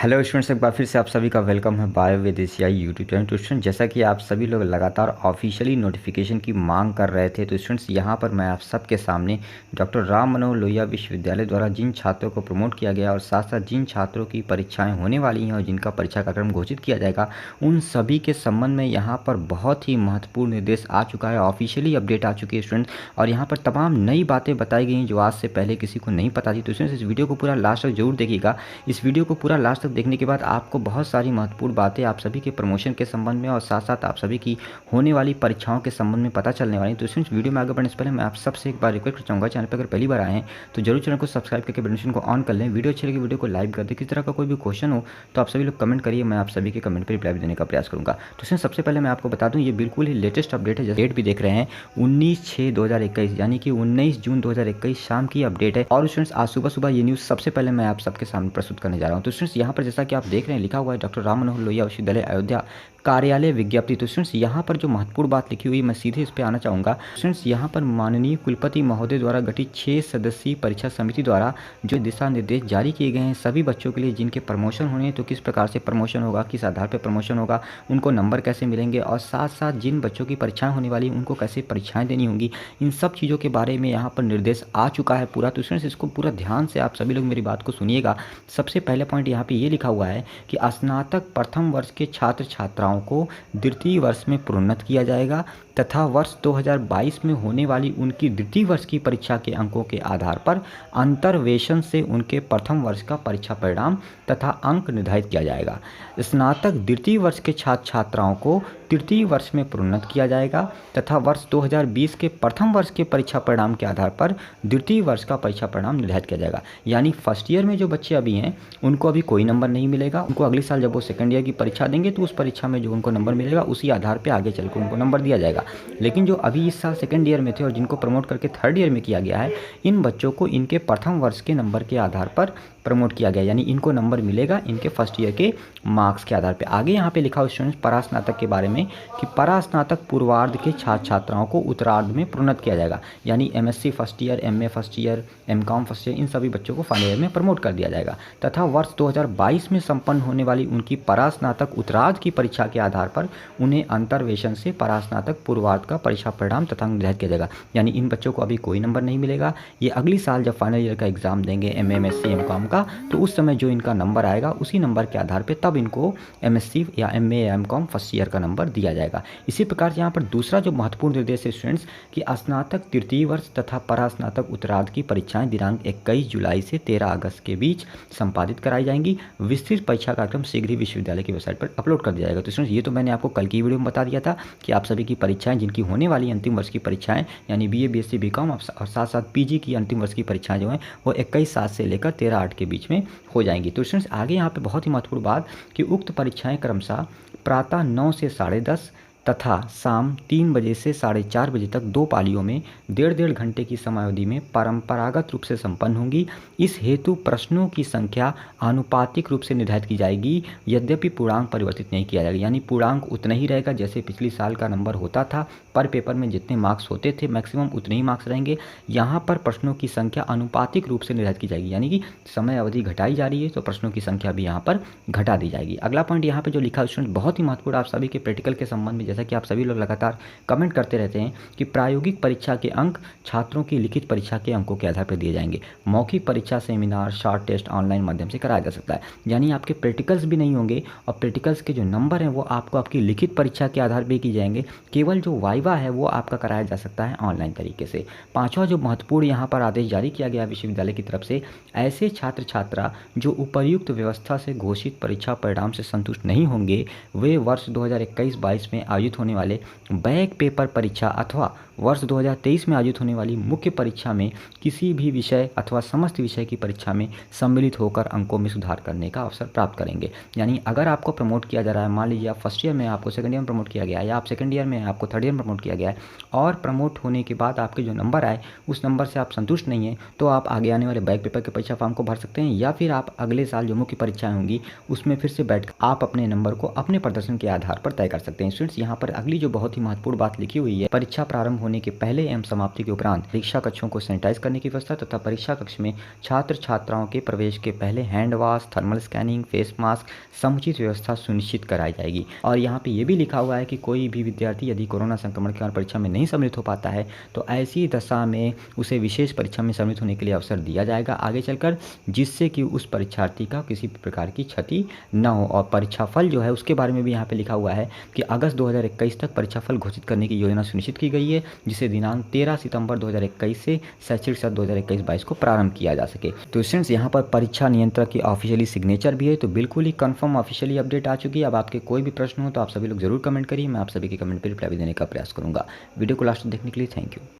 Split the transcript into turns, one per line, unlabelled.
Hello students, एक बार फिर से आप सभी का वेलकम है bio with Asia YouTube channel. तो स्टूडेंट्स, जैसा कि आप सभी लोग लगातार ऑफिशियली नोटिफिकेशन की मांग कर रहे थे, तो स्टूडेंट्स यहाँ पर मैं आप सबके सामने डॉक्टर राम मनोहर लोहिया विश्वविद्यालय द्वारा जिन छात्रों को प्रमोट किया गया और साथ साथ जिन छात्रों की परीक्षाएँ होने वाली हैं और जिनका परीक्षा कार्यक्रम घोषित किया जाएगा, उन सभी के संबंध में यहाँ पर बहुत ही महत्वपूर्ण निर्देश आ चुका है, ऑफिशियली अपडेट आ चुकी है स्टूडेंट्स। और यहाँ पर तमाम नई बातें बताई गई हैं जो आज से पहले किसी को नहीं पता थी। तो स्टूडेंट्स, इस वीडियो को पूरा लास्ट तक जरूर देखिएगा। इस वीडियो को पूरा लास्ट तक देखने के बाद आपको बहुत सारी महत्वपूर्ण बातें आप सभी के प्रमोशन के संबंध में और साथ साथ आप सभी की होने वाली परीक्षाओं के संबंध में पता चलने वाली। तो स्टूडेंट्स, वीडियो में आगे बढ़ने से पहले मैं आप सबसे एक बार रिक्वेस्ट करना चाहूँगा, चैनल पर अगर पहली बार आए हैं तो जरूर चैनल को सब्सक्राइब करके बेल नोटिफिकेशन को ऑन कर लें। वीडियो अच्छी लगी वीडियो को लाइक कर दें। किसी तरह का कोई भी क्वेश्चन हो तो आप सभी लोग कमेंट करिए, मैं आप सभी के कमेंट पर रिप्लाई भी देने का प्रयास करूँगा। तो स्टूडेंट्स, सबसे पहले मैं आपको बता दूँ, ये बिल्कुल ही लेटेस्ट अपडेट है। जैसे डेट भी देख रहे हैं 19/6/2021 यानी कि 19 जून 2021 शाम की अपडेट है। और स्टूडेंट्स, आज सुबह सुबह ये न्यूज़ सबसे पहले मैं आप सबके सामने प्रस्तुत करने जा रहा हूँ। तो स्टूडेंट्स, यहाँ पर जैसा कि आप देख रहे हैं लिखा हुआ है डॉक्टर राम मनोहर लोहिया विश्वविद्यालय अयोध्या कार्यालय विज्ञप्ति। तो स्टूडेंट्स, यहाँ पर जो महत्वपूर्ण बात लिखी हुई है मैं सीधे इस पे आना चाहूँगा। स्टूडेंट्स, यहाँ पर माननीय कुलपति महोदय द्वारा गठित 6 सदस्यीय परीक्षा समिति द्वारा जो दिशा निर्देश जारी किए गए हैं सभी बच्चों के लिए जिनके प्रमोशन होने हैं, तो किस प्रकार से प्रमोशन होगा, किस आधार पर प्रमोशन होगा, उनको नंबर कैसे मिलेंगे और साथ साथ जिन बच्चों की परीक्षाएं होने वाली उनको कैसे परीक्षाएं देनी होंगी, इन सब चीज़ों के बारे में यहाँ पर निर्देश आ चुका है पूरा। तो स्टूडेंट्स, इसको पूरा ध्यान से आप सभी लोग मेरी बात को सुनिएगा। सबसे पहले पॉइंट यहाँ पे ये लिखा हुआ है कि स्नातक प्रथम वर्ष के छात्र छात्राओं को द्वितीय वर्ष में प्रोन्नत किया जाएगा तथा वर्ष 2022 में होने वाली उनकी द्वितीय वर्ष की परीक्षा के अंकों के आधार पर अंतर्वेशन से उनके प्रथम वर्ष का परीक्षा परिणाम तथा अंक निर्धारित किया जाएगा। स्नातक द्वितीय वर्ष के छात्र छात्राओं को तृतीय वर्ष में प्रोन्नत किया जाएगा तथा वर्ष 2020 के प्रथम वर्ष के परीक्षा परिणाम के आधार पर द्वितीय वर्ष का परीक्षा परिणाम निर्धारित किया जाएगा। यानी फर्स्ट ईयर में जो बच्चे अभी हैं उनको अभी कोई नंबर नहीं मिलेगा, उनको अगले साल जब वो सेकंड ईयर की परीक्षा देंगे तो उस परीक्षा में जो उनको नंबर मिलेगा उसी आधार पर आगे चलकर उनको नंबर दिया जाएगा। लेकिन जो अभी इस साल सेकंड ईयर में थे और जिनको प्रमोट करके थर्ड ईयर में किया गया है, इन बच्चों को इनके प्रथम वर्ष के नंबर के आधार पर प्रमोट किया गया, यानी इनको नंबर मिलेगा इनके फर्स्ट ईयर के मार्क्स के आधार पे। आगे यहाँ पे लिखा हुआ स्टूडेंट्स परास्नातक के बारे में कि परास्नातक पूर्वार्ध के छात्र छात्राओं को उत्तरार्ध में प्रोन्नत किया जाएगा, यानी MSc first year, MA first year, MCom first year, इन सभी बच्चों को फाइनल ईयर में प्रमोट कर दिया जाएगा तथा वर्ष 2022 में संपन्न होने वाली उनकी परास्नातक उत्तरार्ध की परीक्षा के आधार पर उन्हें अंतर्वेशन से परास्नातक पूर्वार्ध का परीक्षा परिणाम तथा निर्धारित किया जाएगा। यानी इन बच्चों को अभी कोई नंबर नहीं मिलेगा, ये अगली साल जब फाइनल ईयर का एग्जाम देंगे एमए, एमएससी, एमकॉम का, तो उस समय जो इनका नंबर आएगा उसी नंबर के आधार पे तब इनको एमएससी या एमए या एमकॉम फर्स्ट ईयर का नंबर दिया जाएगा। इसी प्रकार से यहाँ पर दूसरा जो महत्वपूर्ण निर्देश है स्टूडेंट्स कि स्नातक तृतीय वर्ष तथा परास्नातक उत्तरार्ध की परीक्षाएं दिनांक 21 जुलाई से 13 अगस्त के बीच संपादित कराई जाएंगी। विस्तृत परीक्षा कार्यक्रम शीघ्र ही विश्वविद्यालय की वेबसाइट पर अपलोड कर दिया जाएगा। तो स्टूडेंट्स, ये तो मैंने आपको कल की वीडियो में बता दिया था कि आप सभी की परीक्षाएं जिनकी होने वाली अंतिम वर्ष की परीक्षाएं यानी बीए, बीएससी, बीकॉम और साथ साथ पीजी की अंतिम वर्ष की परीक्षाएं जो हैं वो 21/7 से लेकर 13/8 के बीच में हो जाएंगी। तो स्टूडेंट्स, आगे यहाँ पे बहुत ही महत्वपूर्ण बात कि उक्त परीक्षाएं क्रमशः प्रातः 9 से 10:30 तथा शाम 3 बजे से 4:30 बजे तक 2 पालियों में 1.5 घंटे की समयावधि में परंपरागत रूप से संपन्न होंगी। इस हेतु प्रश्नों की संख्या आनुपातिक रूप से निर्धारित की जाएगी, यद्यपि पूर्णांक परिवर्तित नहीं किया जाएगा, यानी पूर्णांक उतना ही रहेगा जैसे पिछली साल का नंबर होता था। पर पेपर में जितने मार्क्स होते थे मैक्सिमम उतने ही मार्क्स रहेंगे। यहाँ पर प्रश्नों की संख्या आनुपातिक रूप से निर्धारित की जाएगी, यानी कि समय अवधि घटाई जा रही है तो प्रश्नों की संख्या भी यहाँ पर घटा दी जाएगी। अगला पॉइंट यहाँ पे जो लिखा है स्टूडेंट बहुत ही महत्वपूर्ण, आप सभी के प्रैक्टिकल के संबंध में, जैसा कि आप सभी लोग लगातार कमेंट करते रहते हैं कि प्रायोगिक परीक्षा के अंक छात्रों की लिखित परीक्षा के अंकों के आधार पर दिए जाएंगे। मौखिक परीक्षा, सेमिनार, शॉर्ट टेस्ट ऑनलाइन माध्यम से कराया जा सकता है, यानी आपके प्रैक्टिकल्स भी नहीं होंगे और प्रैक्टिकल्स के जो नंबर हैं वो आपको आपकी लिखित परीक्षा के आधार पर किए जाएंगे। केवल जो वाइवा है वो आपका कराया जा सकता है ऑनलाइन तरीके से। पांचवा जो महत्वपूर्ण यहाँ पर आदेश जारी किया गया विश्वविद्यालय की तरफ से, ऐसे छात्र छात्रा जो उपर्युक्त व्यवस्था से घोषित परीक्षा परिणाम से संतुष्ट नहीं होंगे वे वर्ष 2021-22 में आयोजित होने वाले बैक पेपर परीक्षा अथवा वर्ष 2023 में आयोजित होने वाली मुख्य परीक्षा में किसी भी विषय अथवा समस्त विषय की परीक्षा में सम्मिलित होकर अंकों में सुधार करने का अवसर प्राप्त करेंगे। यानी अगर आपको प्रमोट किया जा रहा है, मान लीजिए आप फर्स्ट ईयर में आपको सेकंड ईयर में प्रमोट किया गया है या आप सेकंड ईयर में आपको थर्ड ईयर में प्रमोट किया गया है और प्रमोट होने के बाद आपके जो नंबर आए उस नंबर से आप संतुष्ट नहीं हैं, तो आप आगे आने वाले बैक पेपर के परीक्षा फॉर्म को भर सकते हैं या फिर आप अगले साल जो मुख्य परीक्षाएं होंगी उसमें फिर से बैठ आप अपने नंबर को अपने प्रदर्शन के आधार पर तय कर सकते हैं। स्टूडेंट्स, यहाँ पर अगली जो बहुत ही महत्वपूर्ण बात लिखी हुई है, परीक्षा प्रारंभ होने के पहले एवं समाप्ति के उपरांत परीक्षा कक्षों को सैनिटाइज करने की व्यवस्था तथा परीक्षा कक्ष में छात्र छात्राओं के प्रवेश के पहले hand wash, thermal scanning, face mask समुचित व्यवस्था सुनिश्चित कराई जाएगी। और यहाँ पे ये भी लिखा हुआ है कि कोई भी विद्यार्थी यदि कोरोना संक्रमण के कारण परीक्षा में नहीं सम्मिलित हो पाता है तो ऐसी दशा में उसे विशेष परीक्षा में सम्मिलित होने के लिए अवसर दिया जाएगा आगे चलकर, जिससे कि उस परीक्षार्थी का किसी भी प्रकार की क्षति न हो। और परीक्षाफल जो है उसके बारे में भी यहाँ पे लिखा हुआ है कि अगस्त 2021 तक परीक्षाफल घोषित करने की योजना सुनिश्चित की गई है, जिसे दिनांक 13 सितंबर 2021 से शैक्षणिक सत्र 2021-22 को प्रारंभ किया जा सके। तो स्टूडेंट्स यहाँ पर परीक्षा नियंत्रक की ऑफिशियली सिग्नेचर भी है, तो बिल्कुल ही कंफर्म ऑफिशियली अपडेट आ चुकी है। अब आपके कोई भी प्रश्न हो तो आप सभी लोग जरूर कमेंट करिए, मैं आप सभी के कमेंट पर रिप्लाई देने का प्रयास करूँगा। वीडियो को लास्ट तक देखने के लिए थैंक यू।